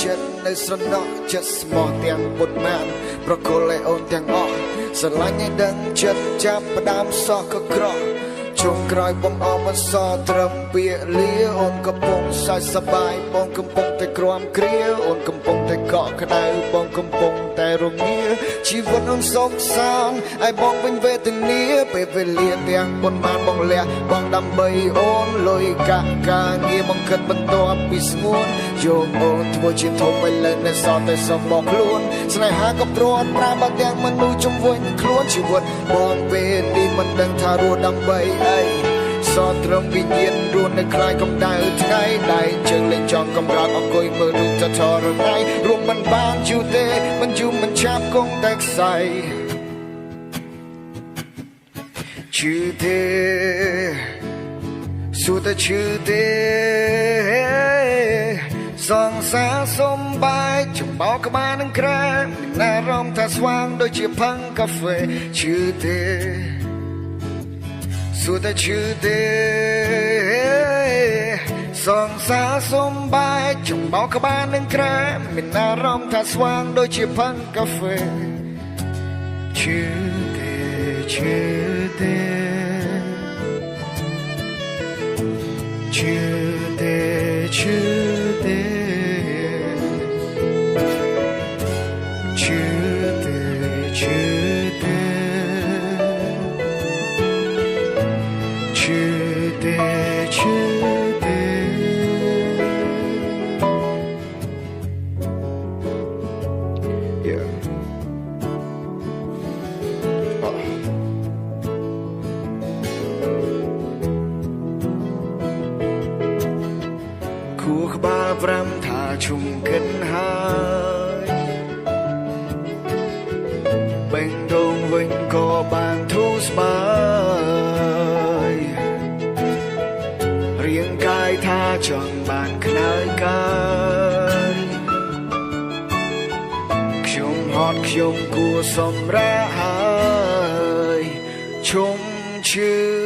ចិត្តនៅស្រណោះចិត្តស្មោះទាំងពុតម៉ានប្រគល់ឲ្យអូនទាំងអស់ស្រឡាញ់ឲ្យដឹងចិត្តចាប់ផ្ដើមសោះក៏ក្រក់ជុំក្រោយបងអមមិនសត្រឹមពាក្យលាអូនកំពុងសើចសប្បាយបងកំពុងតែក្រាំគ្រាអូនកំពុងតែកក់ក្ដៅបងកំពុងតែរងាជីវិតអូនសោកសៅឲ្យបងវិញវេទនាពេលវេលាទាំងប៉ុន្មានបងលះបងដើម្បីអូនលុយកាក់ការងារបងគិតបន្ទាប់ពីស្ងួនយកអូនធ្វើជាធំឲ្យលើនៅសល់តែសំបងខ្លួនស្នេហាក៏ព្រាត់ប្រាបើទាំងមនុស្សជំវិញខ្លួនជីវិតបងពេលនេះមិនដឹងថារស់ដើម្បីសត្រឹមវិញ្ញាណរួននៅខ្លាយកម្ដៅថ្ងៃដៃជើងលេងចង់កំរោតអង្គុយមើលរូបចររណៃរួមមិនបានយូរទេមិនយូរមិនឆាប់គង់តែខ្សែឈឺទេសួរតែឈឺទេសងសាសំបាយចំបោក្បាលនឹងក្រែមានអារម្មណ៍ថាស្វាងដូចជាផឹងកាហ្វេឈឺទេសួរតែឈឺទេសងសាសំបាយចំបោក្បាលនឹងក្រែមានអារម្មណ៍ថាស្វាងដូចជាផឹងកាហ្វេឈឺទេឈឺទេឈឺទេឈឺទេឈឺទេឈឺទេឈឺទេឈឺទេ Yeah. គួរក្បាលប្រាំថាជុំកិនហើយបេងដូងវិញក៏បានធូរស្បើយរាងកាយថាចង់បានខ្នើយកាយខ្ញុំហត់ខ្ញុំគួរសម្រាប់ហើយឈុំឈឺ